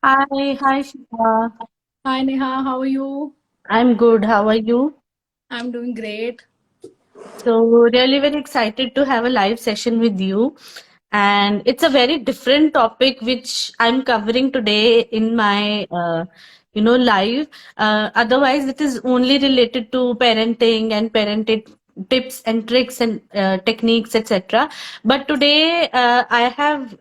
Hi, Shifa. Hi Neha, how are you? I'm good. How are you? I'm doing great. So, really very excited to have a live session with you. And it's a very different topic which I'm covering today in my, live. Otherwise, it is only related to parenting and parenting tips and tricks and techniques, etc. But today, I have,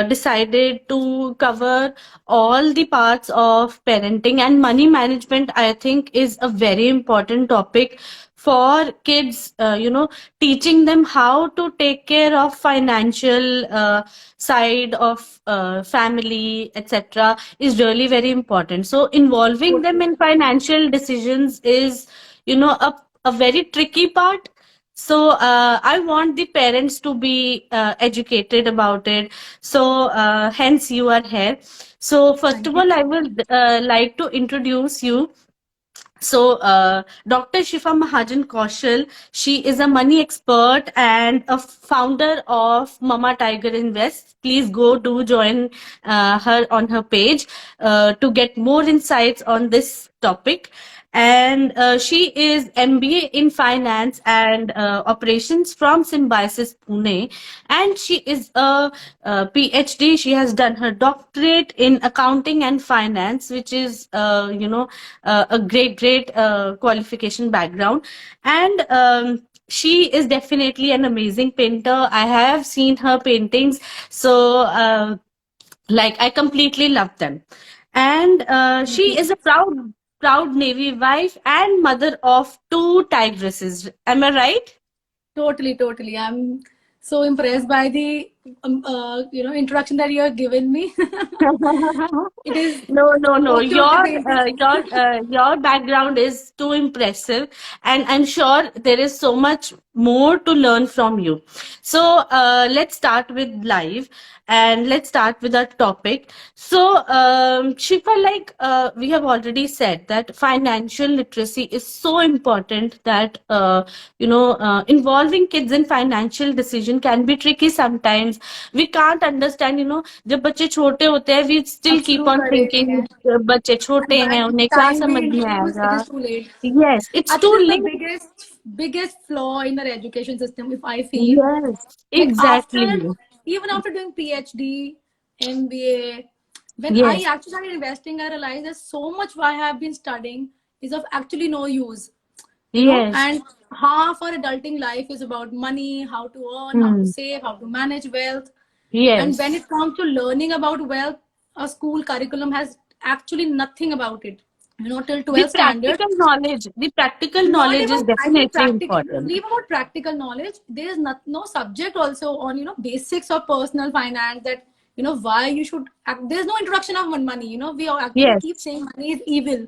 decided to cover all the parts of parenting and money management. I think is a very important topic for kids, teaching them how to take care of financial side of family, etc., is really very important. So involving them Totally. in financial decisions is, a very tricky part. So I want the parents to be educated about it. So hence you are here. So first Thank of you. all, I would like to introduce you. So, Dr. Shifa Mahajan Kaushal, she is a money expert and a founder of Mama Tiger Invest. Please go to join her on her page to get more insights on this topic. And she is MBA in finance and operations from Symbiosis Pune, and she is a PhD. She has done her doctorate in accounting and finance, which is a great qualification background. And she is definitely an amazing painter. I have seen her paintings, so like I completely love them. And Thank she you. is a proud Navy wife and mother of two tigresses. Am I right? Totally. I'm so impressed by the introduction that you have given me. It is No. okay, painting. Your background is too impressive, and I'm sure there is so much more to learn from you. So let's start with live, and let's start with our topic. So Shifa, like we have already said that financial literacy is so important that involving kids in financial decision can be tricky sometimes. We can't understand, जब बच्चे छोटे होते हैं, we still अब keep शुरू on करेंगे thinking बच्चे छोटे and by हैं, the उन्हें क्या time we समझ में introduce, it आएगा. is too late. Yes, it's I think too this is the late. biggest flaw in our education system, if I feel. Yes, Like after, exactly. even after doing PhD, MBA, when I Yes, actually started investing, I realized that so much what I have been studying is of actually no use, yes. and half our adulting life is about money, how to earn, how to Hmm. save, how to manage wealth. And when Yes. it comes to learning about wealth, a school curriculum has actually nothing about it. Till 12th standard, The practical not knowledge is even, I think, definitely practical, important. leave about practical knowledge. There is no subject also on basics of personal finance, that why you should act. There's no introduction of money. We all actually keep Yes. saying money is evil.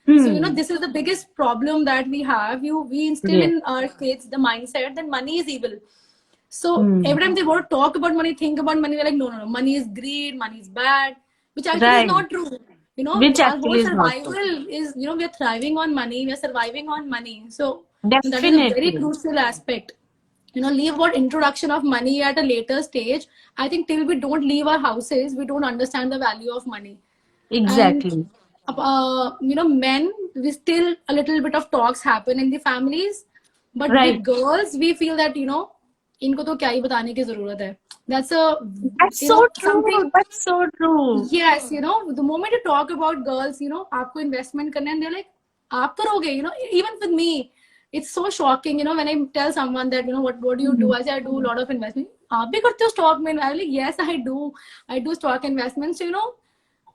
So Hmm. this is the biggest problem that we have. We instill Yes. in our kids the mindset that money is evil. So Hmm. every time they want to talk about money, think about money, they're like, no, money is greed, money is bad, which actually is Right. not true. Which Our whole actually is not survival true. is, we are thriving on money, we are surviving on money. So that is a very Definitely. crucial aspect. Leave about introduction of money at a later stage. I think till we don't leave our houses, we don't understand the value of money. And Exactly. men, we still a little bit of talks happen in the families, but Right. with girls we feel that इनको तो क्या ही बताने की जरूरत है. That's a That's so true. something. That's so true. Yes, the moment you talk about girls, आपको investment करना है, and they're like, आप करोगे, even with me, it's so shocking, when I tell someone that, what do you do? Hmm. I say, I do a lot of investment. आप भी करते हो stock में? I'm like, yes, I do stock investments. So,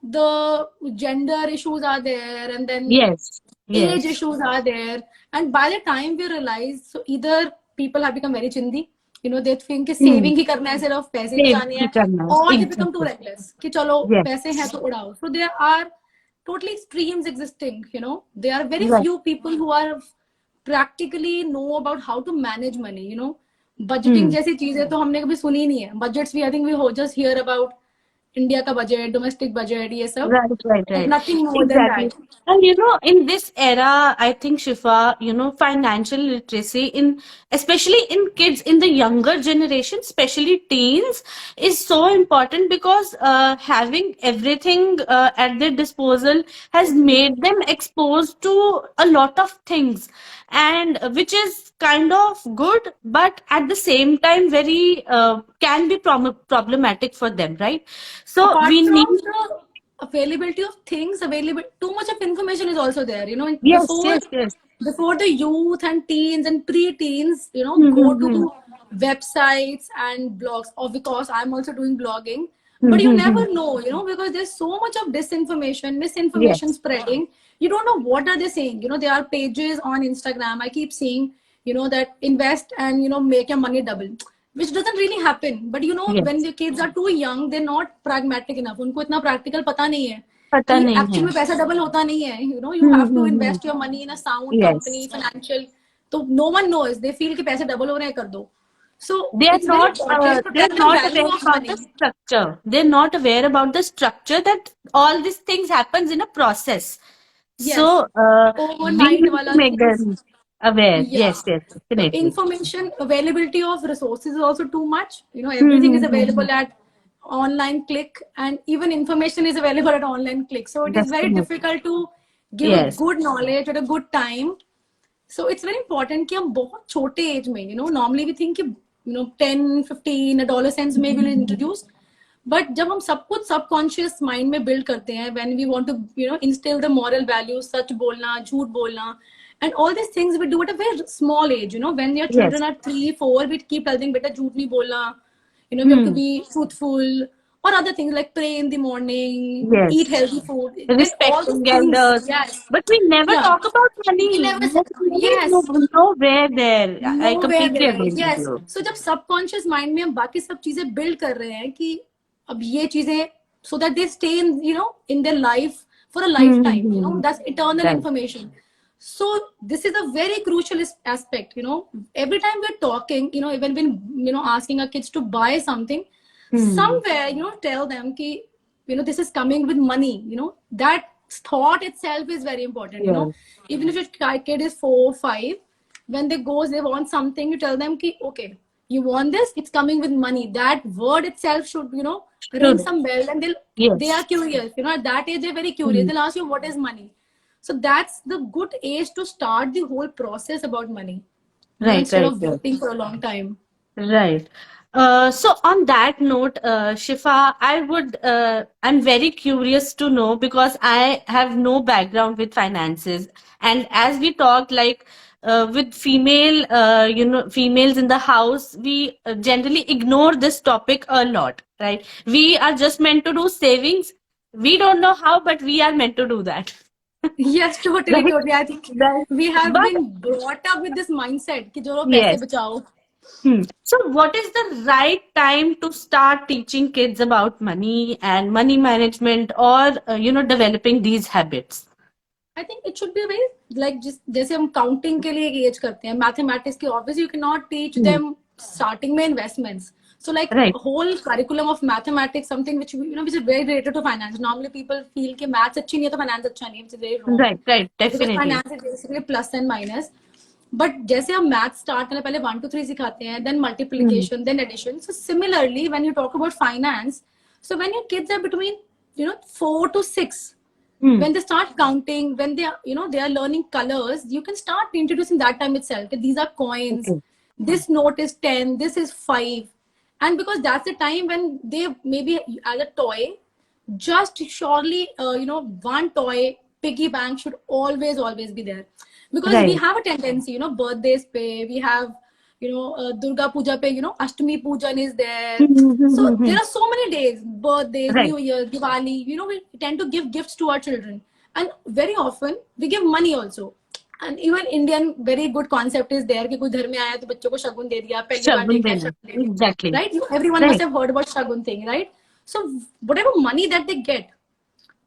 the gender issues are there, and then Yes. age Yes. issues are there. And by the time we realize, so either people have become very chindi, they think कि Hmm. saving ही करना है, सिर्फ पैसे Save बचाने ही हैं, करना है. or they become too Exactly. reckless कि चलो Yes. पैसे हैं तो उड़ाओ. So there are totally extremes existing. There are very Right. few people who are practically know about how to manage money. Budgeting Hmm. जैसी चीजें तो हमने कभी सुनी नहीं है. Budgets, we I think we just hear about India का budget, domestic budget, ये सब, Right, right, and right. nothing more than Exactly. that. And in this era, I think, Shifa, financial literacy especially in kids in the younger generation, especially teens, is so important because having everything at their disposal has made them exposed to a lot of things, and which is kind of good, but at the same time very can be problematic for them, right? So Apart we from need. the availability of things, available too much of information is also there. Yes, yes, yes. Before the youth and teens and pre-teens, go Mm-hmm. to websites and blogs. Of course, I'm also doing blogging, but you Mm-hmm. never know, because there's so much of disinformation, misinformation Yes, spreading. You don't know what are they saying. There are pages on Instagram. I keep seeing, that invest and make your money double, which doesn't really happen. But when yes. the kids are too young, they're not pragmatic enough. उनको इतना practical पता नहीं है पता कि नहीं है. Actual में पैसा डबल होता नहीं है. You have to Mm-hmm. invest your money in a sound company, Yes. financial. तो no one knows. They feel कि पैसे डबल हो रहे हैं, कर दो. So it's very They're important to tell them not value aware of about the money. structure. They're not aware about the structure that all these things happens in a process. Yes, So we overnight need to wala make things. them aware. Yeah. Yes, yes, The definitely. information availability of resources is also too much. Everything is Mm-hmm. available at online click, and even information is available at online click. So it is very Definitely. difficult to give a Yes. good knowledge at a good time. So it's very important कि हम बहुत छोटे as में, normally we think कि 10, 15 $1 में will introduce. But जब हम सब कुछ सबकॉन्शियस माइंड में बिल्ड करते हैं, when we want to instil the moral value, सच बोलना, झूठ बोलना, and all this things we do at a very small age. When your Yes. Children are 3, 4, we keep telling बेटा झूठ नहीं बोलना, we have to Hmm. Be truthful, or other things like pray in the morning, eat Yes. healthy food, then all these Respecting things. elders. Yes. But we never Yeah. talk about We money. never Money is yes. nowhere there. I Nowhere completely there. agree with Yes. you. So जब subconscious mind में हम बाकी सब चीजें build कर रहे हैं कि अब ये चीजें, so that they stay in their life for a lifetime, Mm-hmm. that's eternal Right. information. So this is a very crucial aspect. Every time we're talking, even when asking our kids to buy something, Hmm. somewhere tell them ki this is coming with money. That thought itself is very important. Yes. Even if your kid is 4, 5, when they want something, you tell them ki okay, you want this, it's coming with money. That word itself should ring Should. some bell, and they are Yes. curious. At that age they're very curious. Hmm. They'll ask you what is money. So that's the good age to start the whole process about money, Right, instead right, of right. waiting for a long time. Right. So on that note, Shifa, I'm very curious to know because I have no background with finances. And as we talked, like with females in the house, we generally ignore this topic a lot, right? We are just meant to do savings. We don't know how, but we are meant to do that. Yes, totally, Right? totally. I think Right. we have But been brought up with this mindset कि जो पैसे yes. बचाओ. So, what is the right time to start teaching kids about money and money management, or developing these habits? I think it should be a very, like, just जैसे हम counting के लिए एक age करते हैं, mathematics की, obviously you cannot teach Hmm. them starting में investments. So like Right, a whole curriculum of mathematics, something which which is very related to finance. Normally people feel कि maths अच्छी नहीं है तो finance अच्छा नहीं है, which is very wrong. right, right, Because definitely. finance is basically plus and minus. But जैसे हम math start करने पहले 1 to 3 सिखाते हैं, then Hmm. multiplication, then addition. So similarly, when you talk about finance, so when your kids are between 4 to 6, Hmm. when they start counting, when they are they are learning colors, you can start introducing that time itself. These are coins, Okay. this note is 10, this is 5. And because that's the time when they maybe as a toy, just surely one toy piggy bank should always be there. Because we Right. have a tendency, birthdays pay, we have Durga Puja pay, Ashtami Pujan is there. So there Hmm. are so many days, birthdays, Right. New Year, Diwali, we tend to give gifts to our children, and very often we give money also. And even Indian very good concept is there कि कोई घर में आया तो बच्चों को शगुन दे दिया, पहली बार Shagun देखा है Dena. शगुन दे दिया, Exactly. right? Everyone must Right. have heard about shagun thing, right? So whatever money that they get,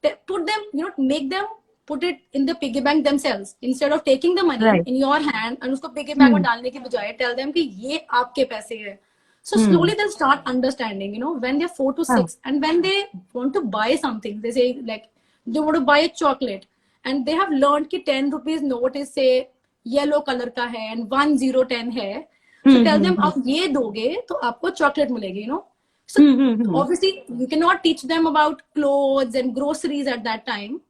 they put them, make them put it in the piggy bank themselves, instead of taking the money Right. in your hand and उसको piggy bank में Hmm. डालने की बजाय tell them कि ये आपके पैसे हैं. So slowly they'll start understanding, when they're 4 to 6, and when they want to buy something, they say like they want to buy a chocolate, and they have learned कि 10 rupees note is say yellow color का है and 1010 है. So tell them आप ये दोगे तो आपको chocolate मिलेगी. So obviously you cannot teach them about clothes and groceries at that time.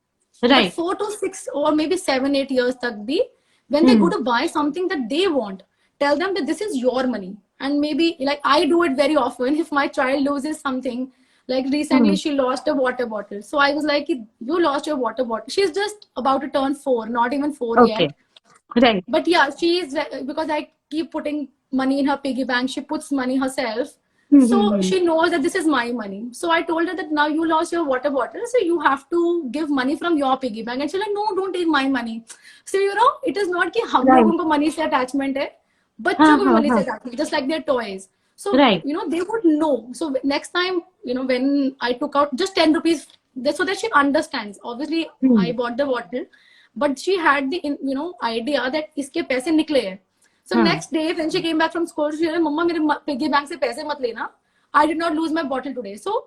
But Right. 4 to 6 or maybe 7, 8 years tak bhi, when they go to buy something that they want, tell them that this is your money. And maybe like I do it very often. If my child loses something, like recently she lost a water bottle. So I was like, you lost your water bottle. She's just about to turn 4, not even 4 Okay. yet. Right. But yeah, she's, because I keep putting money in her piggy bank, she puts money herself. So she knows that this is my money. So I told her that now you lost your water bottle, so you have to give money from your piggy bank. And she's like, no, don't take my money. So it is not कि हम लोगों को money से attachment है, बच्चों को भी money से attachment, just like their toys. So Right. they would know. So next time, when I took out just 10 rupees, so that she understands. Obviously, I bought the bottle, but she had the idea that इसके पैसे निकले हैं. So next day when she came back from school, she said, "Mama, मेरे piggy bank से पैसे मत लेना. I did not lose my bottle today." So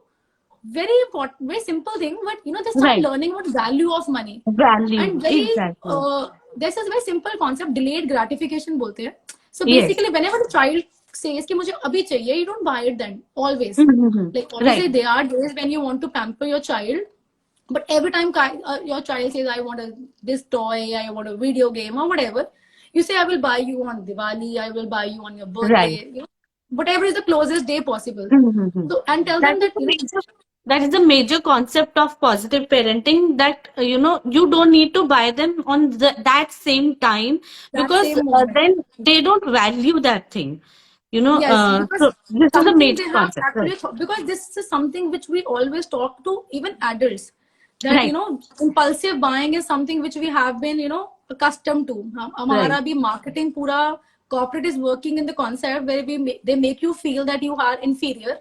very important, very simple thing, but they start Right. learning what value of money. Value. And very Exactly. this is very simple concept, delayed gratification बोलते हैं. So Yes. basically, whenever the child says कि मुझे अभी चाहिए, you don't buy it then. Always. Like obviously Right. there are days when you want to pamper your child, but every time your child says, "I want this toy, I want a video game or whatever," you say, "I will buy you on Diwali, I will buy you on your birthday," Right. whatever is the closest day possible. So and tell them That that is that is a major concept of positive parenting, that you don't need to buy them on that same time, that because same moment. then they don't value that thing. Yes, because So this is a something major they have concept, actually right? because this is something which we always talk to even adults, that Right. impulsive buying is something which we have been accustomed to. हमारा भी marketing पूरा corporate is working in the concept where they make you feel that you are inferior,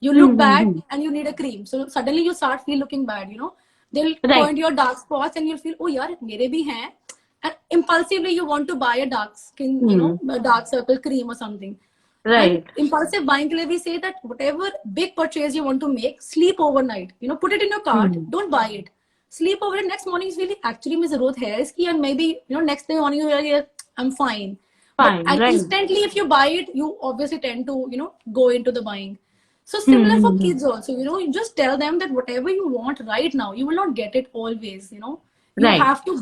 you look bad and you need a cream, so suddenly you start looking bad. They'll Right. point your dark spots and you'll feel, oh yaar mere bhi hain, and impulsively you want to buy a dark skin, a dark circle cream or something. Right. And impulsive buying के लिए we say that whatever big purchase you want to make, sleep overnight. Put it in your cart. Don't buy it. Sleep over it. Next morning, feel actually मुझे जरूरत है इसकी, and maybe next day morning you're like, I'm fine. Fine. But Right. instantly, if you buy it, you obviously tend to go into the buying. So similar for kids also. You just tell them that whatever you want right now, you will not get it always. You Right. have to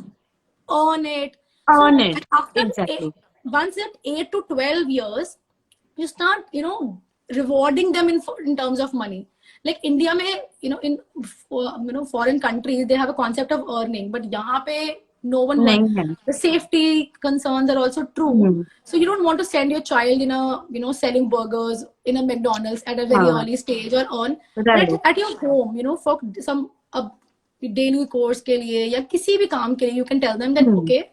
earn it. Earn So it. and after Exactly. once at 8 to 12 years, you start rewarding them in terms of money. Like India mein, in foreign countries they have a concept of earning, but yahan pe no one नहीं wants. है. The safety concerns are also true. So you don't want to send your child in a selling burgers in a McDonald's at a very early stage or earn. Right. But at your home, for some daily course के लिए या किसी भी काम के लिए, you can tell them that okay,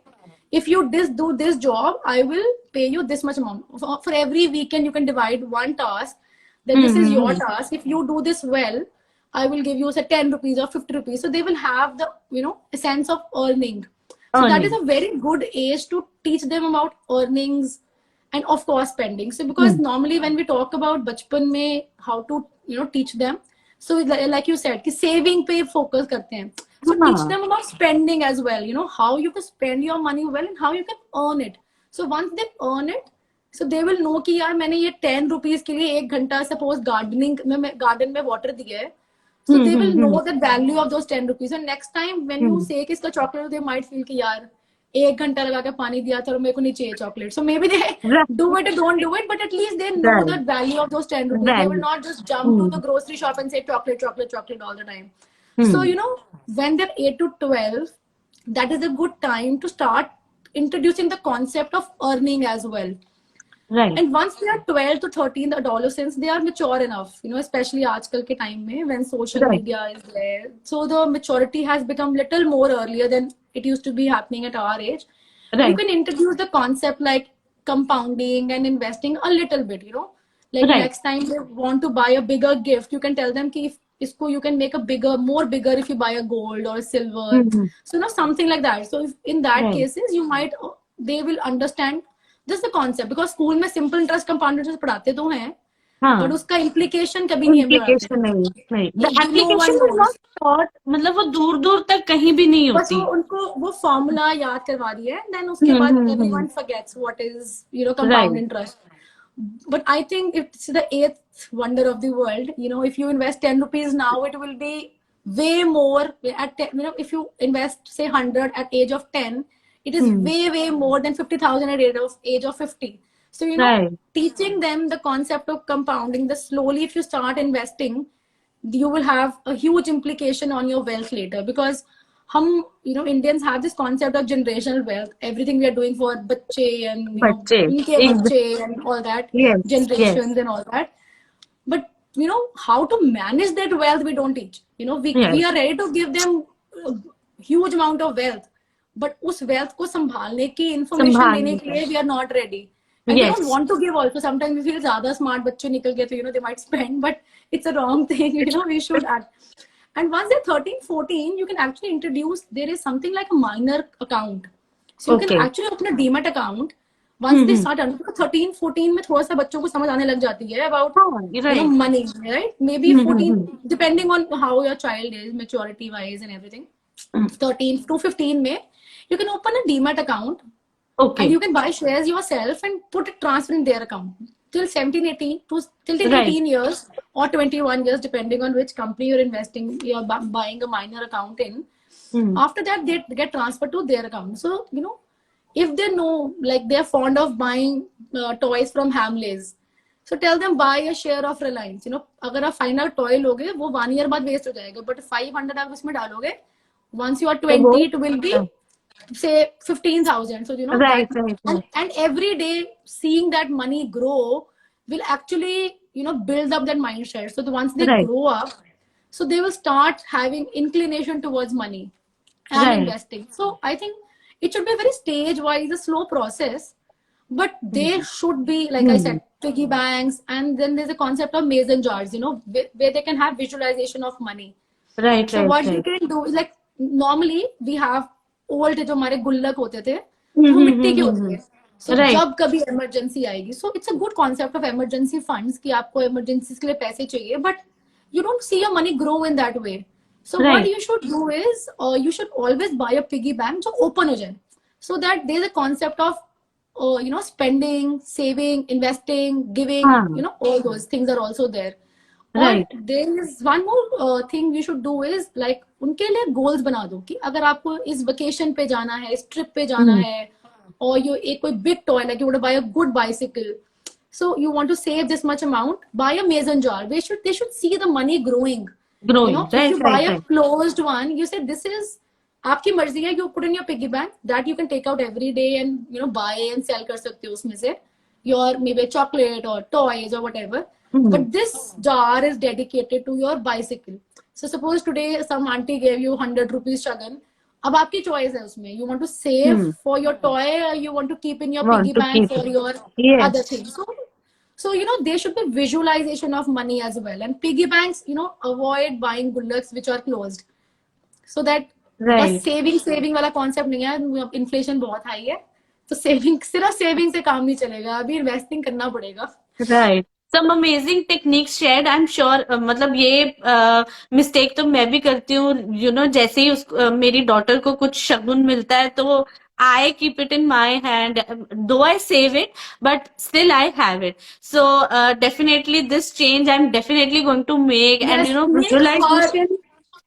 if you do this job, I will pay you this much amount. For every weekend, you can divide one task, that this is your task. If you do this well, I will give you say 10 rupees or 50 rupees. So they will have the, a sense of earning. So that is a very good age to teach them about earnings and of course spending. So because normally when we talk about bachpan mein, how to, teach them. So like you said, कि saving पे focus करते हैं. So teach them about spending as well. How you can spend your money well and how you can earn it. So once they earn it, so they will know कि यार मैंने ये 10 rupees के लिए 1 घंटा suppose garden में water दिया है. So they will know the value of those 10 rupees. And next time when you say कि इसका chocolate, they might feel कि यार 1 घंटा लगा के पानी दिया था और मेरे को नहीं चाहिए chocolate. So maybe they do it or don't do it, but at least they know the value of those 10 rupees. They will not just jump to the grocery shop and say chocolate, chocolate, chocolate all the time. So, when they're 8 to 12, that is a good time to start introducing the concept of earning as well. Right. And once they are 12 to 13, the adolescents, they are mature enough, especially aajkal ke time mein when social media is there. So the maturity has become little more earlier than it used to be happening at our age. Right. You can introduce the concept like compounding and investing a little bit, like next time they want to buy a bigger gift, you can tell them ki if isko you can make a more bigger if you buy a gold or a silver. So something like that. So if in that cases they will understand just the concept, because school में simple interest compound interest पढ़ाते तो हैं, हाँ, but उसका implication कभी नहीं हमें बताते, implication नहीं, the no one application is not knows. taught, मतलब वो दूर दूर तक कहीं भी नहीं बस वो होती। उनको वो फॉर्मूला याद करवा रही है, देन उसके बाद everyone forgets what is compound right, interest. But I think it's the eighth wonder of the world. If you invest 10 rupees now, it will be way more at 10, if you invest say 100 at age of 10, it is hmm, way more than 50,000 at age of 50. So right, teaching them the concept of compounding, the slowly if you start investing, you will have a huge implication on your wealth later, because hum Indians have this concept of generational wealth, everything we are doing for bacche and बच्चे, unke एक, bacche and all that, yes, yes, generations and all that. But how to manage that wealth we don't teach. We yes, are ready to give them a huge amount of wealth, but उस wealth को संभालने की information देने संभालने के का, लिए we are not ready, and they don't yes, want to give also. Sometimes we feel ज़्यादा smart बच्चे निकल गए तो they might spend, but it's a wrong thing. We should act. And once they're 13, 14, you can actually introduce, there is something like a minor account. So you can okay, actually open a demat account once they start earning. 13, 14 में थोड़ा सा बच्चों को समझ आने लग जाती है about हाँ, right, money, right? Maybe 14, depending on how your child is maturity wise and everything. 13 to 15 may you can open a demat account, and okay, you can buy shares yourself and put it transfer in their account till 17, 18 to till right, 18 years or 21 years, depending on which company you're investing, you're buying a minor account in. hmm, After that, they get transferred to their account. So if they know, like they're fond of buying toys from Hamleys, so tell them buy a share of Reliance. अगर आप final toy लोगे वो 1 year बाद waste हो जाएगा, but 500 आप इसमें डालोगे, once you are तो 20 वो, it will be say 15,000. So that, right, right, right, and every day seeing that money grow will actually build up that mindset. So once they right, grow up, so they will start having inclination towards money and right, investing. So I think it should be a very stage wise, a slow process, but they should be, like I hmm, said, piggy banks. And then there's a concept of mason jars, where they can have visualization of money. right, So right, what you right, can do is, like normally we have old जो हमारे गुल्लक होते थे तो वो मिट्टी के होते थे. So right, जब कभी इमरजेंसी आएगी, so it's a good concept of emergency funds कि आपको emergencies के लिए पैसे चाहिए, but you don't see your money grow in that way. So what right, you should do is you should always buy a piggy bank जो open हो जाए, so that there's a concept of spending, saving, investing, giving, हाँ, all those things are also there. और right, there is one more thing you should do is, like उनके लिए goals बना दो कि अगर आपको इस वेकेशन पे जाना है, इस ट्रिप पे जाना hmm, है, और यू एक कोई big toy, like you want to buy a good bicycle, so you want to save this much amount, buy a mason jar. They should see the money growing. growing, If right, you buy right, a right, closed one, you say this is आपकी मर्जी है, you put in your piggy bank that you can take out every day and buy and sell कर सकते हो उसमें से your maybe chocolate or toys or whatever. hmm, But this jar is dedicated to your bicycle. So suppose today some auntie gave you 100 rupees shagan. अब आपकी choice है उसमें, you want to save hmm, for your toy or you want to keep in your piggy want to bank keep for it, your other yes, things. So there should be visualization of money as well. And piggy banks, avoid buying bullocks which are closed, so that बस right, saving वाला concept नहीं है, inflation बहुत high है, तो saving, सिर्फ saving से काम नहीं चलेगा, अभी इन्वेस्टिंग करना पड़ेगा. right. Some amazing techniques shared, I'm sure. मतलब ये मिस्टेक तो मैं भी करती हूँ, जैसे ही मेरी डॉटर को कुछ शगुन मिलता है तो I keep it in my hand, though I save it, but still I have it. So definitely this change I'm definitely going to make, and Yes, visualization.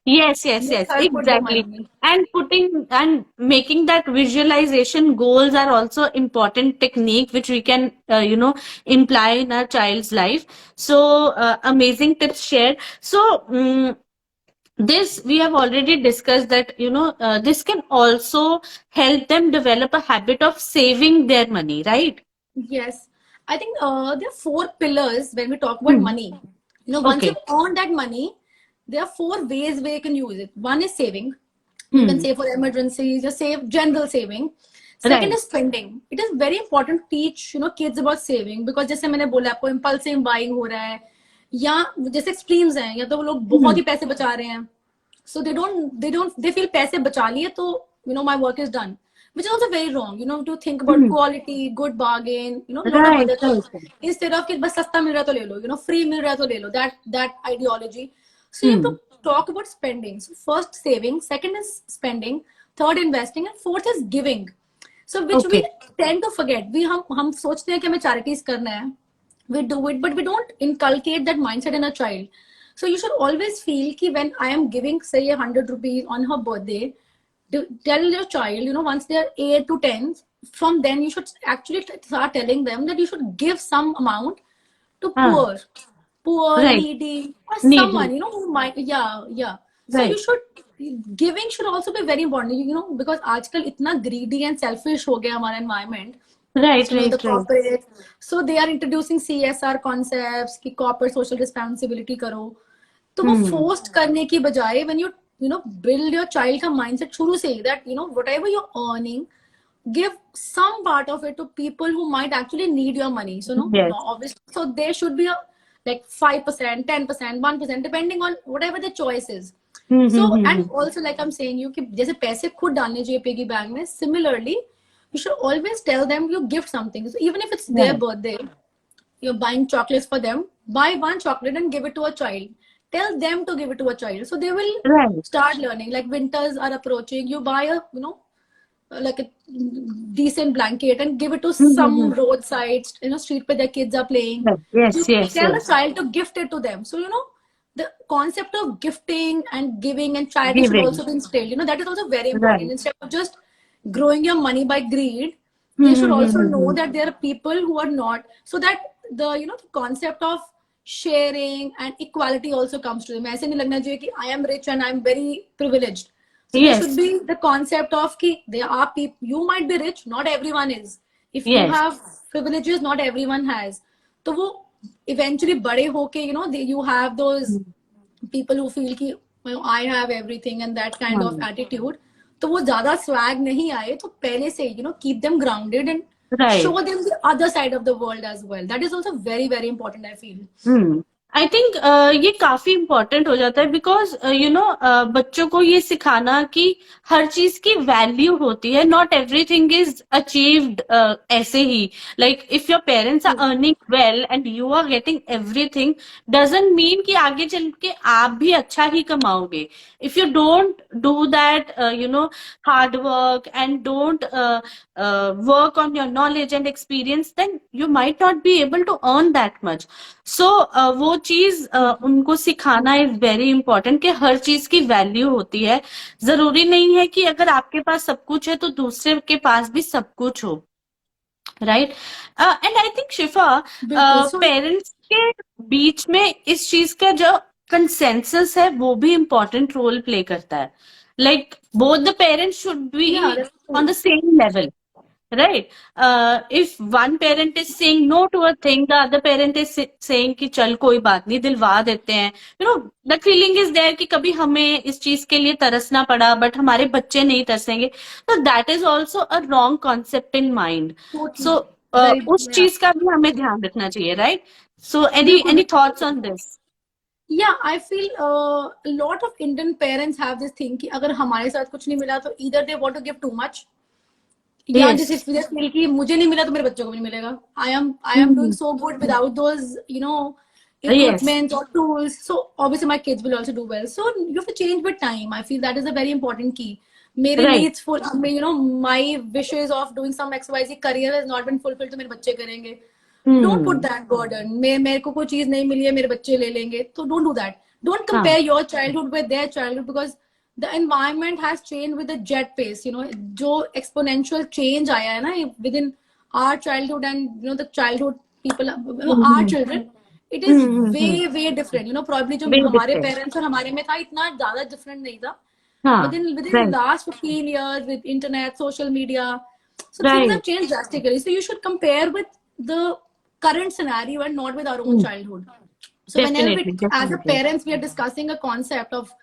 Yes, yes, make yes, her put the exactly. money. And putting and making that visualization goals are also important technique which we can, imply in our child's life. So, amazing tips shared. So, this we have already discussed that, this can also help them develop a habit of saving their money, right? Yes, I think there are four pillars when we talk about Hmm. money. Once Okay. you've earned that money, there are four ways where you can use it. One is saving. You can Hmm. save for emergencies, just save general saving. Second Right. is spending. It is very important to teach kids about saving, because जैसे मैंने बोला आपको impulsive buying हो रहा है, या जैसे extremes हैं, या तो वो लोग बहुत Hmm. ही पैसे बचा रहे हैं, so they feel पैसे बचा लिए तो my work is done. which is also very wrong. To think about quality, good bargain, lot of Right, other right. things. Instead of कि बस सस्ता मिल रहा है तो ले लो, free मिल रहा है तो ले लो. That ideology. So you have to talk about spending. So first saving, second is spending, third investing, and fourth is giving. So which we Okay. tend to forget. हम सोचते हैं कि हमें charities करना है. We do it, but we don't inculcate that mindset in a child. So you should always feel कि when I am giving, say, 100 rupees on her birthday, tell your child, once they are 8 to 10, from then you should actually start telling them that you should give some amount to हाँ, poor, right. needy, or Needy. someone, who might, yeah. So you Right. should, giving should also be very important, because आजकल इतना greedy and selfish हो गया हमारा environment. Right, The right, right. corporate, so they are introducing CSR concepts कि corporate social responsibility करो. तो वो forced करने की बजाय, when you build your child का mindset शुरू से, that whatever you're earning, give some part of it to people who might actually need your money. So no, Yes. obviously, so there should be a like 5%, 10%, 1%, depending on whatever the choice is. So, and also, like I'm saying, you कि जैसे पैसे खुद डालने चाहिए piggy bank में, similarly you should always tell them you gift something. So even if it's their Right. birthday, you're buying chocolates for them, buy one chocolate and give it to a child. Tell them to give it to a child. So they will Right. start learning. Like winters are approaching, you buy a, like a decent blanket and give it to some roadsides, street where their kids are playing. Right. So Yes, you yes, tell the yes. child to gift it to them. So, the concept of gifting and giving and charity should Giving. also be instilled. That is also very important. Right. Instead of just growing your money by greed, they should also know that there are people who are not, so that the concept of sharing and equality also comes to them. ऐसे नहीं लगना चाहिए कि I am rich and I am very privileged. So there should Yes. be the concept of कि there are people, you might be rich, not everyone is. If you Yes. have privileges, not everyone has. तो वो eventually बड़े होके, you have those people who feel कि I have everything and that kind of attitude. तो वो ज्यादा swag नहीं आए, तो पहले से keep them grounded and show Right. them the other side of the world as well. That is also very, very important, I feel. I think ये काफी इम्पोर्टेंट हो जाता है बिकॉज बच्चों को ये सिखाना कि हर चीज की वैल्यू होती है, नॉट एवरीथिंग इज अचीव्ड ऐसे ही. Like if your parents are earning well and you are getting everything doesn't mean कि आगे चल के आप भी अच्छा ही कमाओगे. If you don't do that hard work and don't work on your knowledge and experience, then you might not be able to earn that much. So वो चीज उनको सिखाना इज वेरी इंपॉर्टेंट कि हर चीज की वैल्यू होती है. जरूरी नहीं है कि अगर आपके पास सब कुछ है तो दूसरे के पास भी सब कुछ हो. राइट. एंड आई थिंक शिफा, बिल्कुल. So पेरेंट्स के बीच में इस चीज का जो कंसेंसस है वो भी इम्पोर्टेंट रोल प्ले करता है. Like both the parents should be yeah, that's on true. the same level. Right. If one parent is saying no to a thing, the other parent is saying कि चल कोई बात नहीं, दिलवा देते हैं. That feeling is there कि कभी हमें इस चीज के लिए तरसना पड़ा बट हमारे बच्चे नहीं तरसेंगे. So that is also a wrong concept in mind. Totally. So Very, उस yeah. चीज का भी हमें ध्यान रखना चाहिए. Right. So बिल्कुल. any thoughts on this? Yeah, I feel a lot of Indian parents have this thing कि अगर हमारे साथ कुछ नहीं मिला तो either they want to give too much, या जैसे Yes. फील कि मुझे नहीं मिला तो मेरे बच्चों को भी नहीं मिलेगा. I am doing so good without those Yes. equipment or tools, so obviously my kids will also do well. So you have to change with time. I feel that is a very important key. मेरे Right. needs full, my wishes of doing some XYZ career has not been fulfilled, तो मेरे बच्चे करेंगे. Don't put that burden. मेरे को कोई चीज नहीं मिली है, मेरे बच्चे ले लेंगे, तो don't do that. Don't compare your childhood with their childhood, because the environment has changed with the jet pace. जो exponential change आया है ना within our childhood and the childhood people, our children, it is way different. Probably जो Very हमारे different. parents और हमारे में था इतना ज्यादा different नहीं था. हाँ. Within Right. last 15 years with internet, social media, so things Right. have changed drastically. So you should compare with the current scenario and not with our own childhood. So whenever Definitely. as a Definitely. parents we are discussing a concept of,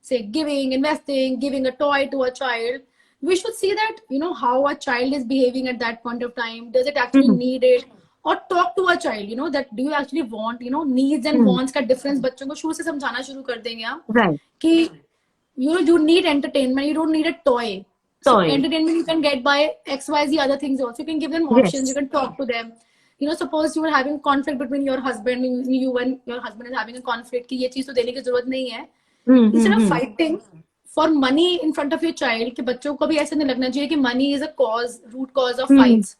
say, giving, investing, giving a toy to a child, we should see that how a child is behaving at that point of time. Does it actually need it? Or talk to a child, that do you actually want, needs and wants का difference बच्चों को शुरू से समझाना शुरू कर देंगे आप Right. कि you need entertainment, you don't need a toy. So toy. entertainment you can get by XYZ other things also. You can give them options. You Yes. can talk to them. You know, suppose you are having conflict between your husband, you and your husband is having a conflict कि ये चीज तो देने की जरूरत नहीं है. Instead of fighting for money in front of your child, कि बच्चों को भी ऐसे नहीं लगना चाहिए कि money is a cause, root cause of fights.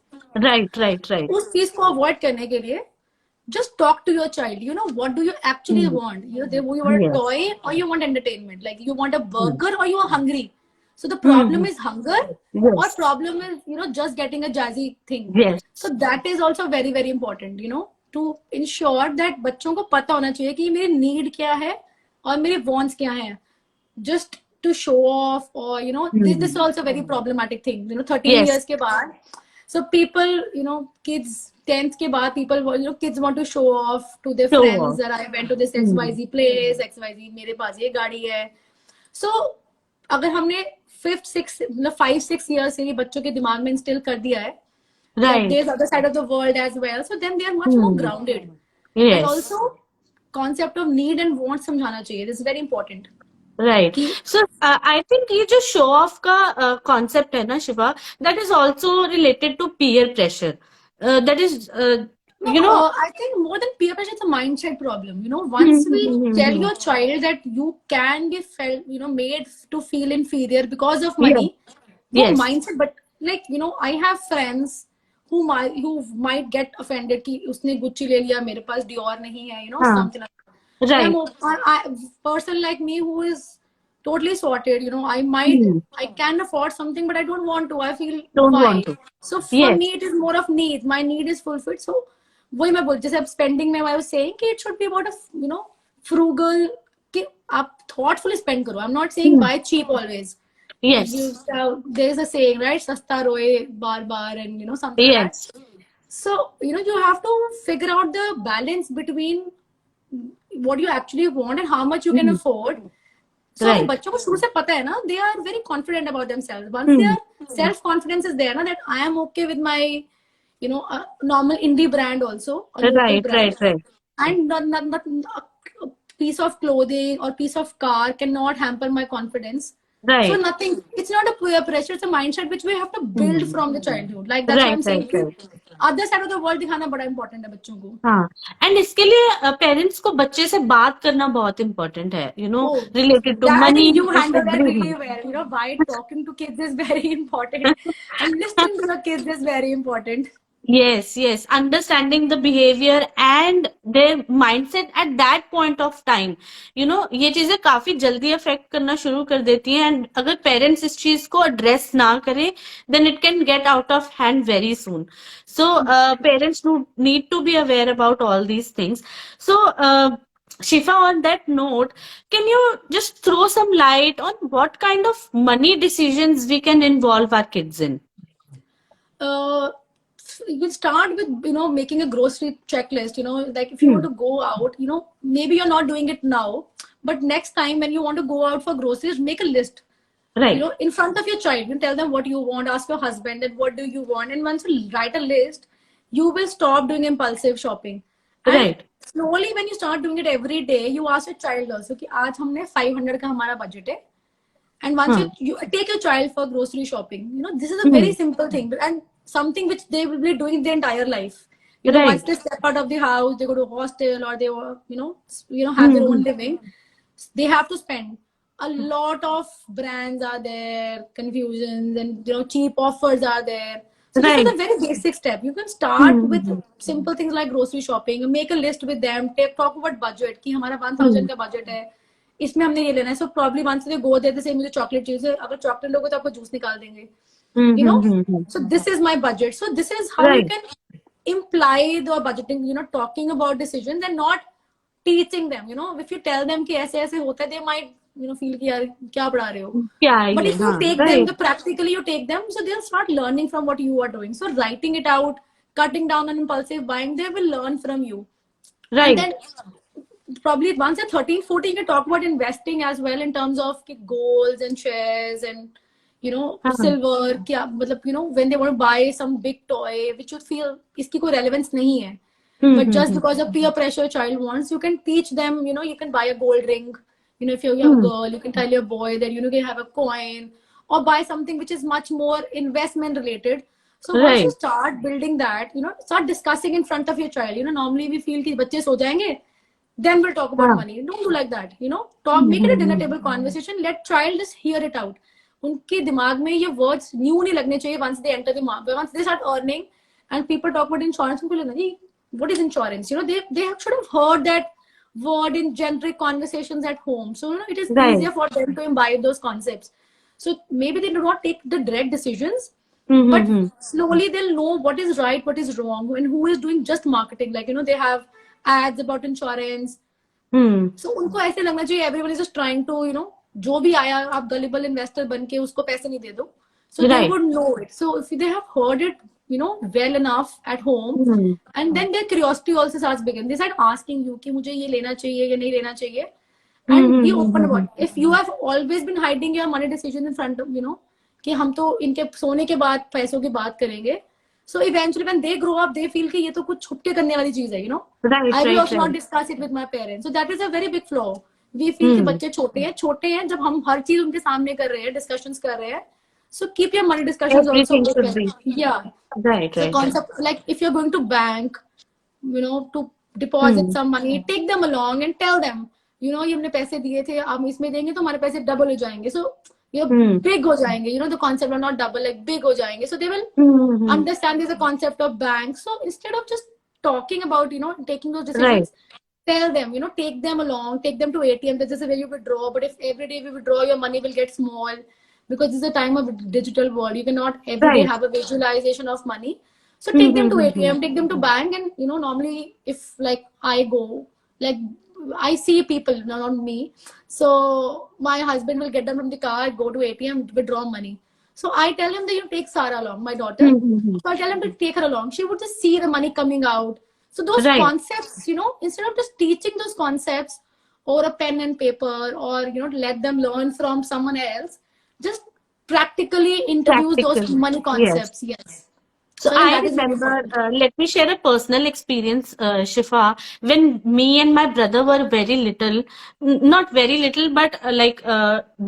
Right, right, right. उस चीज को avoid करने के लिए just talk to your child. You know, what do you actually want? You know, you want a Yes. toy or you want entertainment? Like you want a Mm. burger or you are hungry? So the problem Mm. is hunger or Yes. problem is, you know, just getting a jazzy thing. Yes. So that is also very, very important, you know, to ensure that बच्चों को पता होना चाहिए कि मेरी need क्या है और मेरे wants क्या हैं. Just to show off or, you know, this is also a very problematic thing. You know, 13 Yes. years के बाद, so people, you know, kids 10th के बाद people, you know, kids want to show off to their Show friends off. that I went to this XYZ place, XYZ मेरे पास ये गाड़ी है. So अगर हमने 5th 6 मतलब 5-6 years से ये बच्चों के दिमाग में इंस्टिल कर दिया है that Right. there's other side of the world as well, so then they are much more grounded. And Yes. also concept of need and want समझाना चाहिए. This is very important. Right. कि So I think ये जो show off का concept है ना Shiva, that is also related to peer pressure. That is, no, you know. I think more than peer pressure, it's a mindset problem. You know, once we tell your child that you can be felt, you know, made to feel inferior because of Yes. money, वो Yes. mindset. But like, you know, I have friends who might get offended कि उसने Gucci ले लिया, मेरे पास Dior नहीं है, you know, हाँ. something like that. Right. I person like me who is totally sorted, you know, I can afford something, but I don't want to. I feel Don't why. want to. So for Yes. me, it is more of need. My need is fulfilled. So वही मैं बोल जैसे अब spending में I was saying कि it should be about a, you know, frugal कि आप thoughtfully spend करो. I'm not saying buy cheap always. Yes. There's a saying, right? सस्ता रोए बार बार and, you know, something like Yes. that. So, you know, you have to figure out the balance between what you actually want and how much you can afford. So अगर Right. बच्चों को शुरू से पता है ना, they are very confident about themselves. Once their self confidence is there, na, that I am okay with my, you know, a normal indie brand also, a local Right. brand, Right. Right. and not a piece of clothing or piece of car cannot hamper my confidence. So Right. nothing. It's not a peer pressure. It's a mindset which we have to build from the childhood. Like that's why Right. I'm saying Right. Right. कि other side of the world दिखाना बड़ा important है बच्चों को. हाँ. And इसके लिए parents को बच्चे से बात करना बहुत इम्पोर्टेंट है, you know, Oh, related to that I money, think you handle that everything. really well. You know, why talking to kids is very important, and listening to the kids is very important. Yes, yes, understanding the behavior and their mindset at that point of time, you know, ये चीजें काफी जल्दी affect करना शुरू कर देती हैं, and अगर पेरेंट्स इस चीज को एड्रेस ना करें then it can get out of hand very soon. So parents need to be aware about all these things. So Shifa, on that note, can you just throw some light on what kind of money decisions we can involve our kids in? You can start with, you know, making a grocery checklist. You know, like if you want to go out, you know, maybe you're not doing it now, but next time when you want to go out for groceries, make a list. Right. You know, in front of your child, you tell them what you want, ask your husband that what do you want, and once you write a list, you will stop doing impulsive shopping. And Right. slowly when you start doing it every day, you ask your child also कि आज हमने 500 का हमारा budget है. And once you take your child for grocery shopping, you know, this is a very simple thing, and something which they will be doing their entire life. You know, Right. once they step out of the house, they go to hostel or they, you know, have their own living, they have to spend. A lot of brands are there, confusions, and, you know, cheap offers are there. So this is Right. a very basic step. You can start with simple things like grocery shopping, make a list with them, talk about budget कि हमारा 1000 का budget है, इसमें हमने ये लेना है. So probably once they go there, they say मुझे chocolate चाहिए. अगर chocolate लोगे तो आपको juice निकाल देंगे. You know, so this is my budget. So this is how you Right. can imply the budgeting. You know, talking about decisions and not teaching them. You know, if you tell them कि ऐसे ऐसे होता है, they might, you know, feel कि यार क्या पढ़ा रहे हो. क्या है But ये? if you हाँ, take them, right. the practically you take them, so they'll start learning from what you are doing. So writing it out, cutting down on impulsive buying, they will learn from you. Right. And then probably once they're 13, 14, you can talk about investing as well in terms of goals and shares and, you know, silver. क्या मतलब, you know, when they want to buy some big toy which you feel इसकी कोई relevance नहीं है, but just because of peer pressure child wants, you can teach them, you know, you can buy a gold ring. You know, if you have a girl, you can tell your boy that, you know, you can have a coin, or buy something which is much more investment related. So once you Right. start building that, start discussing in front of your child. Normally we feel कि बच्चे सो जाएंगे, then we'll talk about हाँ. money. Don't do like that. Talk, make it a dinner table conversation. Let child just hear it out. उनके दिमाग में ये words new नहीं लगने चाहिए once they enter the market. Once they start earning and people talk about insurance, उनको लगना जी what is insurance? They should have heard that word in generic conversations at home. So it is Right. easier for them to imbibe those concepts. So maybe they do not take the direct decisions, but Mm-hmm. slowly they'll know what is right, what is wrong, and who is doing just marketing. Like they have ads about insurance. Hmm. So उनको ऐसे लगना चाहिए everyone is just trying to जो भी आया आप gullible investor बन के उसको पैसे नहीं दे दो. So they Right. would know it. So if they have heard it well enough at home, Hmm. and then their curiosity also starts begin. They start asking you कि मुझे ये लेना चाहिए या नहीं लेना चाहिए, and be open about it. If you have always been hiding your money decisions in front of कि हम तो इनके सोने के बाद पैसों की बात करेंगे, so eventually when they grow up they feel कि ये तो कुछ छुप के करने वाली चीज है. Right. I will Right. also not Right. discuss it with my parents. So that is a very big flaw. We feel कि Hmm. बच्चे छोटे हैं जब हम हर चीज उनके सामने कर रहे हैं, discussions कर रहे हैं. So keep your money discussions also Everything should open. be. Yeah. Right. So Right. Right. concept like if you're going to bank, to deposit Hmm. some money, take them along and tell them, ये हमने पैसे दिए थे, आप इसमें देंगे तो हमारे पैसे double हो जाएंगे. So ये Hmm. big हो जाएंगे. The concept are not double, like big हो जाएंगे. So they will Hmm. understand there's a concept of bank. So instead of just talking about, taking those Right. decisions, tell them, take them along, take them to ATM. This is where you withdraw. But if every day we withdraw, your money will get small because this is a time of digital world. You cannot every day Right. have a visualization of money. So take them to Hmm. ATM, take them to bank, and normally if like I go, like I see people, not me. So my husband will get them from the car, go to ATM, withdraw money. So I tell him that you take Sarah along, my daughter. Hmm. So I tell him to take her along. She would just see the money coming out. So those Right. concepts, instead of just teaching those concepts over a pen and paper, or let them learn from someone else, just practically introduce those Practical. money Yes. concepts. Yes. So So I think I that is very remember, important. let me share a personal experience, Shifa. When me and my brother were very little, not very little, but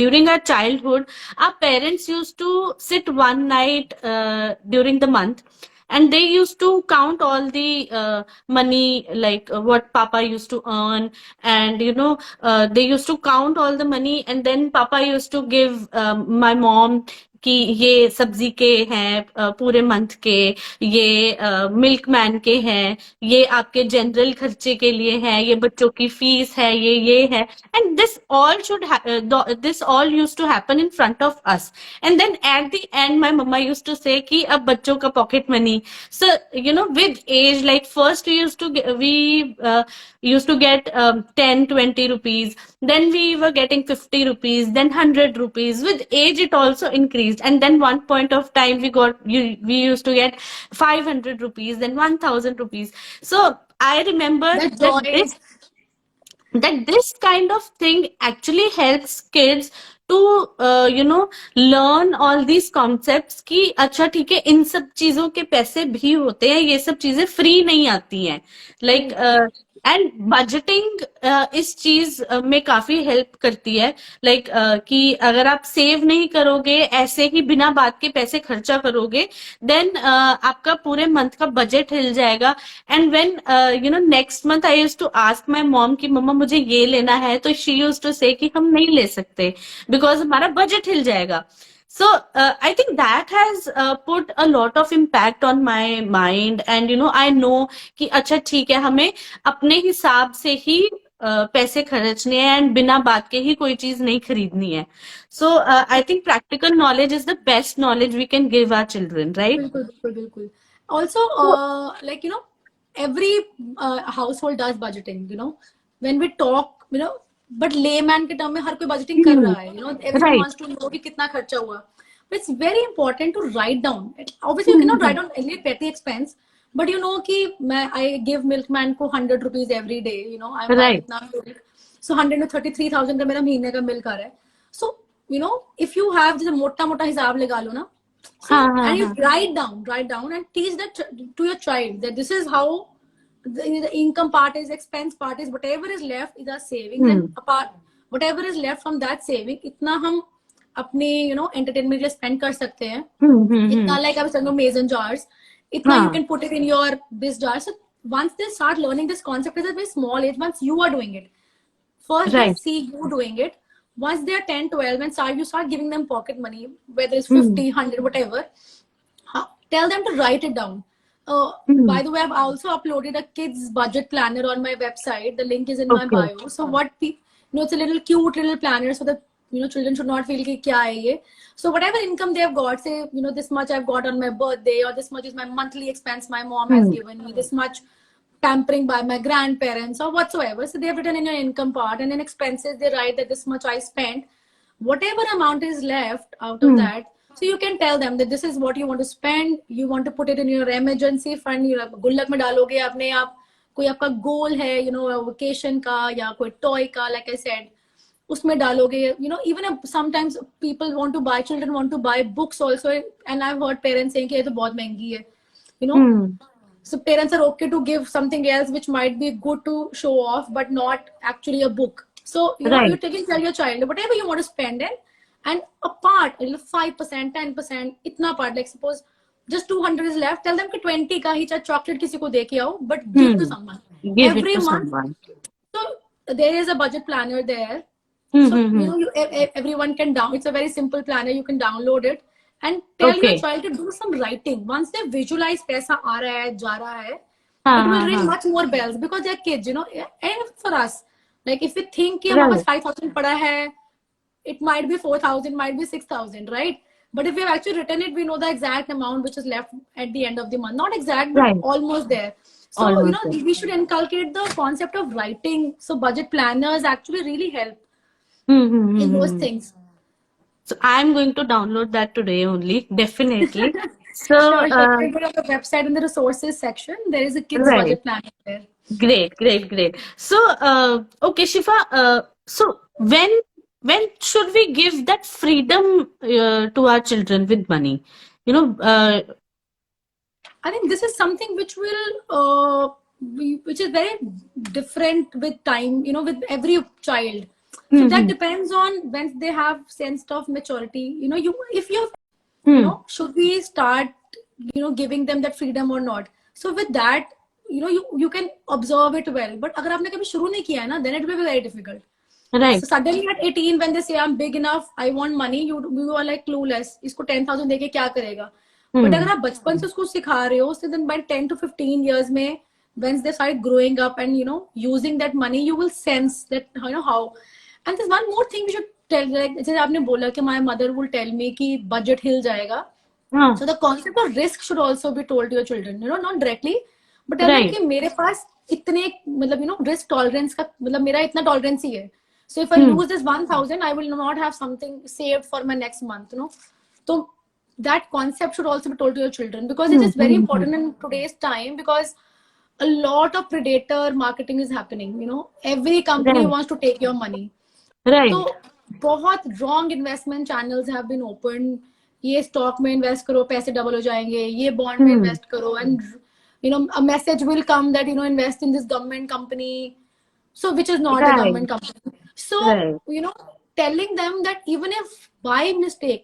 during our childhood, our parents used to sit one night during the month, and they used to count all the money, like what Papa used to earn, and they used to count all the money, and then Papa used to give my mom कि ये सब्जी के हैं पूरे month के, ये milk man के हैं, ये आपके जनरल खर्चे के लिए हैं, ये बच्चों की फीस है, ये है. And this all used to happen in front of us. And then at the end my mama used to say कि अब बच्चों का pocket money. So with age, like first we used to get 10-20 rupees, then we were getting 50 rupees, then 100 rupees. With age it also increased, and then one point of time we used to get 500 rupees, then 1000 rupees. So I remember That that joy. this kind of thing actually helps kids to learn all these concepts कि अच्छा ठीक है, इन सब चीजों के पैसे भी होते हैं, ये सब चीजें फ्री नहीं आती हैं. लाइक एंड बजटिंग इस चीज में काफी हेल्प करती है. लाइक कि अगर आप सेव नहीं करोगे, ऐसे ही बिना बात के पैसे खर्चा करोगे, देन आपका पूरे मंथ का बजट हिल जाएगा. And when next month I used to ask my mom कि मम्मा मुझे ये लेना है, तो शी यूज्ड टू से कि हम नहीं ले सकते बिकॉज हमारा बजट हिल जाएगा. So I think that has put a lot of impact on my mind, and I know कि अच्छा ठीक है, हमें अपने हिसाब से ही पैसे खर्चने हैं, एंड बिना बात के ही कोई चीज नहीं खरीदनी है. So I think practical knowledge is the best knowledge we can give our children, right? बिल्कुल बिल्कुल बिल्कुल. Also, So, like every household does budgeting. When we talk, but layman के term में हर कोई budgeting कर रहा है. Everyone right, wants to know कि कितना खर्चा हुआ. But it's very important to write down. Obviously, you cannot write down any petty expense, but कि I give milkman को 100 rupees every day. I'm buying right. इतना milk. So 133,000 का मेरा महीने का मिल कर है. So if you have जैसे मोटा मोटा हिसाब लगा लो ना. So हाँ and हाँ you हाँ. write down and teach that to your child that this is how the income part is, expense part is, whatever is left is our savings, and apart whatever is left from that saving, इतना हम अपने entertainment के लिए spend कर सकते हैं. हम्म. Itna, like I was talking about mason jars, itna you हाँ. can put it in your this jar. So once they start learning this concept at a very small age, once you are doing it, first they Right. see you doing it. Once they are 10, 12, and you start giving them pocket money, whether it's Hmm. 50, 100, whatever, tell them to write it down. Hmm. By the way, I've also uploaded a kids budget planner on my website. The link is in my Okay. bio. So it's a little cute little planner so that children should not feel ki kya hai ye. So whatever income they have got, say this much I've got on my birthday, or this much is my monthly expense my mom has Hmm. given me, this much pampering by my grandparents or whatsoever. So they have written in your income part, and in expenses they write that this much I spent. Whatever amount is left out of Hmm. that, so you can tell them that this is what you want to spend. You want to put it in your emergency fund. गुल्लक में डालोगे अपने आप. कोई आपका गोल है, vacation का या कोई टॉय का, like I said, उसमें डालोगे. Even if sometimes people want to buy, children want to buy books also, and I've heard parents saying कि ये तो बहुत महंगी है. you know Hmm. so parents are okay to give something else which might be good to show off, but not actually a book. So Right. you can tell your child whatever you want to spend in, and a part, 5%, 10%, itna part. Like suppose just 200 is left, tell them कि 20 का ही चाहे chocolate किसी को दे के आओ, but give to Hmm. someone Give it every to month. someone. So there is a budget planner there. Hmm. So Hmm. Hmm. everyone can down. It's a very simple planner. You can download it and tell your Okay. child to do some writing. Once they visualize paisa aa raha hai, ja raha hai, it हाँ will हाँ ring हाँ. much more bells because they're kids, And for us, like if we think कि हमारे पास Right. 5,000 पड़ा है, it might be 4,000, might be 6,000, right? But if we have actually written it, we know the exact amount which is left at the end of the month. Not exact, but Right. almost there. So, Almost there. we should inculcate the concept of writing. So, budget planners actually really help Hmm. Hmm. Hmm. in those Hmm. things. So I'm going to download that today only, definitely. So, Sure, sure. You can go on the website in the resources section. There is a kids right. budget planner there. Great, great, great. So, okay, Shifa. So when should we give that freedom to our children with money? You know, I think this is something which will, which is very different with time, with every child. So that hmm, depends on when they have sense of maturity. If you, hmm, should we start, giving them that freedom or not? So with that, you can observe it well. But अगर आपने कभी शुरू नहीं किया है ना, then it will be very difficult. So right. suddenly at 18, when they say I'm big enough, I want money, you are like clueless. इसको 10,000 देके क्या करेगा? But Hmm, अगर आप बचपन से उसको सिखा रहे हो, so then by 10 to 15 years में, when they start growing up and using that money, you will sense that how. And there's one more thing we should tell. Like जैसे आपने बोला कि my mother will tell me कि budget हिल जाएगा. हाँ, So the concept of risk should also be told to your children. Not directly, but tell them right. कि मेरे पास इतने मतलब risk tolerance का मतलब मेरा इतना tolerance ही है. So if I Hmm, lose this 1,000, I will not have something saved for my next month. So that concept should also be told to your children because it hmm, is very hmm, hmm. important in today's time because a lot of predator marketing is happening. Every company Right, wants to take your money. तो right. बहुत wrong investment channels have been open. ये stock में invest करो, पैसे double हो जाएंगे. ये bond में Hmm, इन्वेस्ट करो, and a message will come that invest in this government company, so which is not a right, government company. So right, telling them that even if by mistake,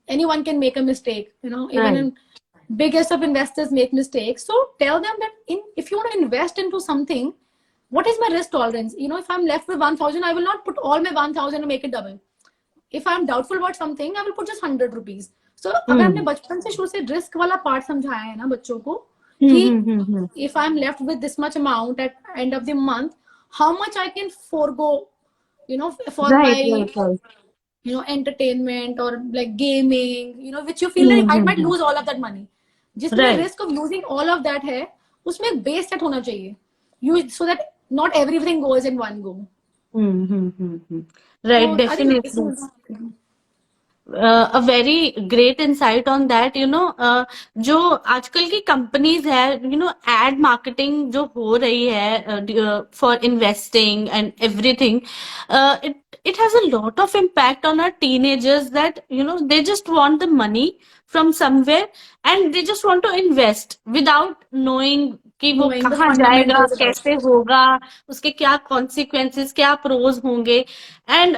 anyone can make a mistake, even right. in biggest of investors make mistakes. So tell them that if you want to invest into something, what is my risk tolerance? If I'm left with 1,000, I will not put all my 1,000 and make it double. If I'm doubtful about something, I will put just 100 rupees. So अगर हमने Hmm, बचपन से शुरू से risk वाला part समझाया है ना बच्चों को hmm, कि hmm, hmm, hmm. if I'm left with this much amount at end of the month, how much I can forego, for Right, my right, right. entertainment or like gaming, which you feel Hmm, like I hmm, might hmm. lose all of that money. जिसमें Right. risk of losing all of that है, उसमें एक base set होना चाहिए. So that not everything goes in one go. Hmm, hmm, hmm, hmm. Right, So I think this definitely. is. A very great insight on that. जो आजकल की companies है, add marketing जो हो रही है for investing and everything, it has a lot of impact on our teenagers that they just want the money from somewhere and they just want to invest without knowing कि वो knowing the कहाँ जाएगा, fundamentals about कैसे it. होगा, उसके क्या consequences, क्या pros होंगे, एंड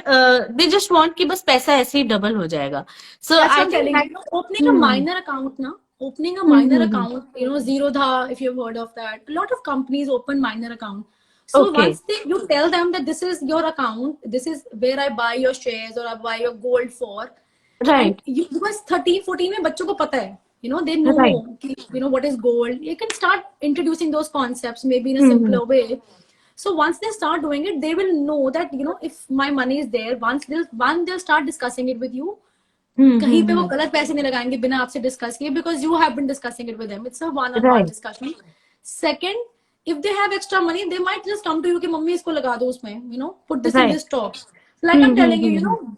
दे जस्ट वांट कि बस पैसा ऐसे ही डबल हो जाएगा. सो That's I what I'm think telling you. That. You know, opening a minor account now, opening a minor account, Zerodha, if you've heard of that. A lot of companies open minor account. So okay. once you tell them that this is your account, this is where I buy your shares or I buy your gold for, and right. you, because 13, 14 में बच्चों को पता है, they right. know what is gold. You can start introducing those concepts maybe in a simpler way. So once they start doing it, they will know that if my money is there, they'll start discussing it with you. कहीं पे वो गलत पैसे नहीं लगाएंगे बिना आपसे discuss किए, because you have been discussing it with them. It's a one-on-one right. discussion. Second, if they have extra money, they might just come to you कि मम्मी इसको लगा दो उसमें, put this in right. this stock. Like I'm telling you,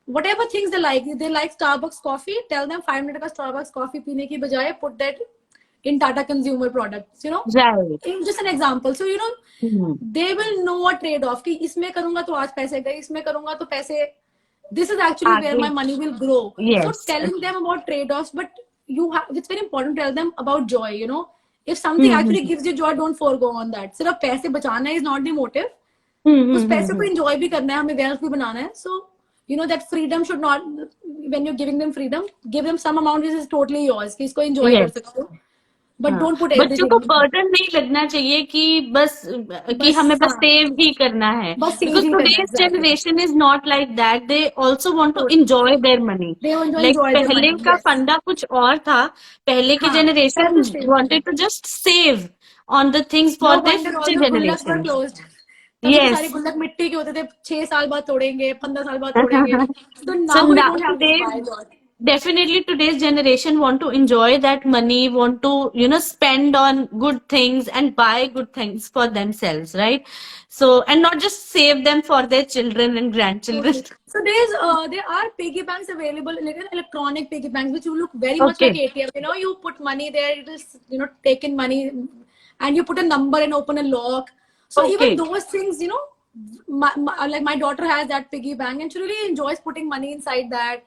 whatever things they like Starbucks coffee, tell them 5 minute का Starbucks coffee पीने की बजाय put that in Tata Consumer products. Right. Just an example. So they will know a trade-off कि इसमें करूंगा तो आज पैसे गए, इसमें करूंगा तो पैसे. This is actually where आगे. my money will grow. So yes. telling them about trade-offs, but it's very important to tell them about joy. If something actually gives you joy, don't forego on that. सिर्फ पैसे बचाना is not the motive. उस पैसे को enjoy भी करना है, हमें wealth भी बनाना है. So that freedom should not, when you're giving them freedom, give them some amount which is totally yours कि इसको enjoy कर यस. सकते हो. But हाँ, don't put बच्चों को everything. बर्डन नहीं लगना चाहिए कि बस कि बस हमें बस हाँ, सेव ही करना है, बस बिकॉज सेव ही करना है. Today's Exactly. Generation is not like that. They also want to So enjoy their money. they want to like enjoy their पहले money. का Yes. फंडा कुछ और था. पहले की हाँ, जनरेशन पहले save वांटेड करना. To just save on the things No for their wonder all future the गुल्लक were जनरेशन. closed. तभी तो सारे यस. गुल्लक मिट्टी के होते थे, 6 साल बाद तोड़ेंगे, 15 साल बाद तोड़ेंगे. So So now we now don't have this today's, bylaw. definitely today's generation want to enjoy that money, want to spend on good things and buy good things for themselves, right? So, and not just save them for their children and grandchildren. Totally. So there are piggy banks available, like electronic piggy banks, which will look very much like Okay. ATM. You put money there, it is take in money, and you put a number and open a lock. So even Okay. those things, like my daughter has that piggy bank, and she really enjoys putting money inside that.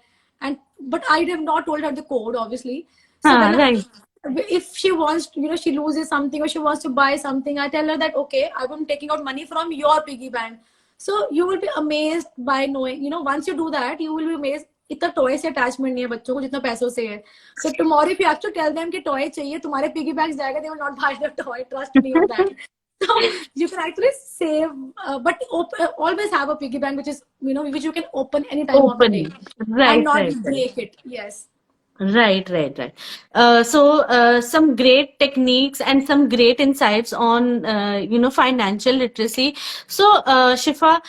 But I have not told her the code, obviously. So Right. if she wants, she loses something or she wants to buy something, I tell her that okay, I'm taking out money from your piggy bank. So you will be amazed by knowing, once you do that, you will be amazed. इतना toy से attachment नहीं है बच्चों को जितना पैसों से है. So tomorrow if you have to tell them कि टॉय चाहिए, तुम्हारे पिगी बैंक जाएगा, they will not buy the toy. Trust me on that. So you can actually save, but always have a piggy bank which is which you can open any time of the day Open. and Right, not right, right. break it. Yes. Right, right, right. So, some great techniques and some great insights on, financial literacy. So, Shifa,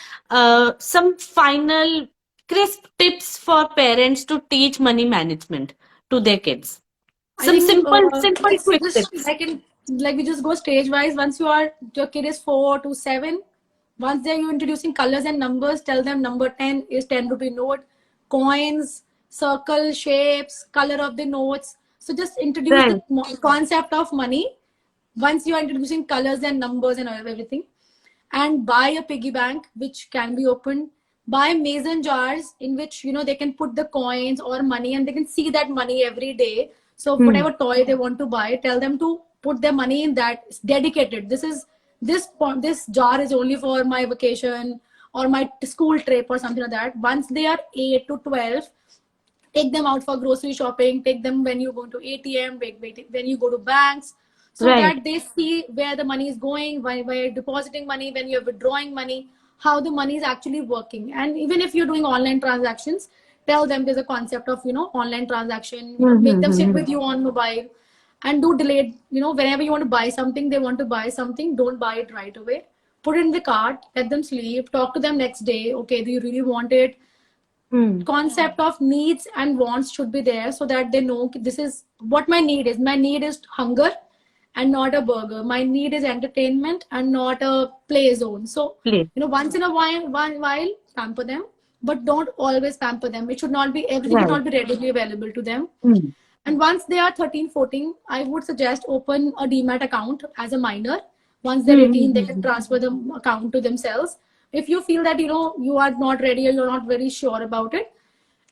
some final crisp tips for parents to teach money management to their kids. I Some think simple, it's quick just tips. like we just go stage wise. Once your kid is 4 to 7, once you introducing colors and numbers, tell them number 10 is 10 rupee note, coins, circle shapes, color of the notes. So just introduce the Right, concept of money. Once you are introducing colors and numbers and everything, and buy a piggy bank which can be opened, buy mason jars in which they can put the coins or money and they can see that money every day. So hmm, whatever toy they want to buy, tell them to put their money in that. It's dedicated. This jar is only for my vacation or my school trip or something like that. Once they are 8 to 12, take them out for grocery shopping, take them when you go to ATM, when you go to banks, so right, that they see where the money is going, why you're depositing money, when you're withdrawing money, how the money is actually working. And even if you're doing online transactions, tell them there's a concept of online transaction, make them sit with you on mobile and do delayed, whenever you want to buy something, they want to buy something, don't buy it right away, put it in the cart, let them sleep, talk to them next day, okay, do you really want it? hmm, Concept of needs and wants should be there so that they know this is what my need is. My need is hunger and not a burger. My need is entertainment and not a play zone. So please. once in a while pamper them, but don't always pamper them. It should not be, everything should Right. not be readily available to them. Hmm. And once they are 13, 14, I would suggest open a demat account as a minor. Once they're 18, they can transfer the account to themselves. If you feel that you are not ready or you're not very sure about it,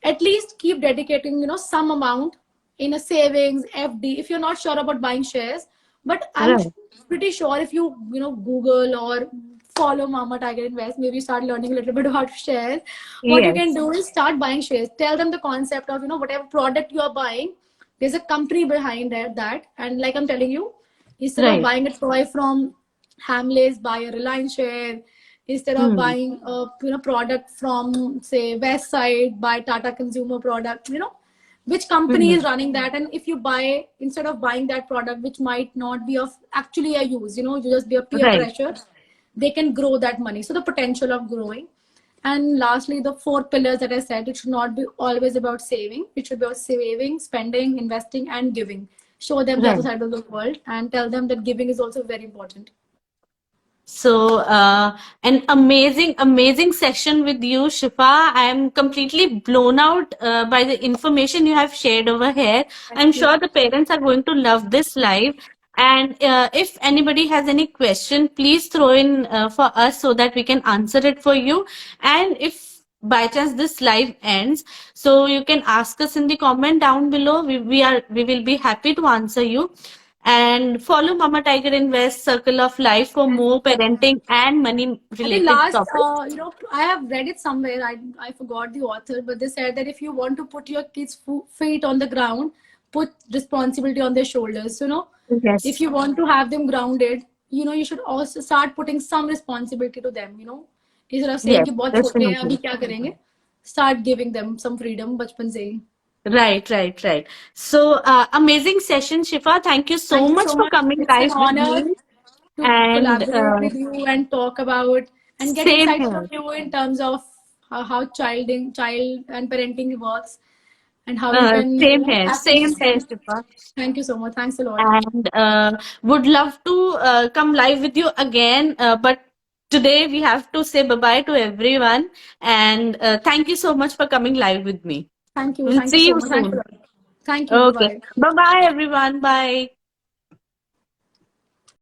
at least keep dedicating some amount in a savings FD. If you're not sure about buying shares, But I'm Right. pretty sure if you know Google or follow Mama Tiger Invest, maybe start learning a little bit about shares. What you can Yes. do is start buying shares. Tell them the concept of whatever product you are buying, there's a company behind that. And like I'm telling you, instead of Right. buying a toy from Hamleys, buy a Reliance share. Instead of Hmm. buying a product from say West Side, buy Tata Consumer product. Which company Hmm. is running that, and if you buy instead of buying that product which might not be of actually a use, you just be a peer Right. pressure, they can grow that money. So the potential of growing. And lastly, the four pillars that I said, it should not be always about saving. It should be about saving, spending, investing, and giving. Show them the other Right. side of the world and tell them that giving is also very important. So, an amazing, amazing session with you, Shifa. I am completely blown out by the information you have shared over here. Thank I'm you. sure the parents are going to love this live. And if anybody has any question, please throw in for us so that we can answer it for you. And if by chance this live ends, so you can ask us in the comment down below. We will be happy to answer you. And follow Mama Tiger Invest Circle of Life for more parenting and money I think related last, topics. I have read it somewhere. I forgot the author, but they said that if you want to put your kids' feet on the ground, put responsibility on their shoulders. If Yes. you want to have them grounded, you should also start putting some responsibility to them. Instead of saying Yes, कि बहुत छोटे हैं definitely. अभी क्या करेंगे, start giving them some freedom बचपन से ही. Right, right, right. So, amazing session, Shifa. Thank you so Thank you much so for much. coming It's an live with honor me. to And collaborate with you and talk about and get same insights from here. you in terms of how child and parenting works and how you can Same here. actually Same here, spend. Shifa. Thank you so much. Thanks a lot. And would love to come live with you again. But today we have to say bye-bye to everyone. And thank you so much for coming live with me. Thank you. We'll Thank you see so you much. Thanks a soon. lot. Thank you. Bye Okay. bye. Bye-bye, everyone. Bye.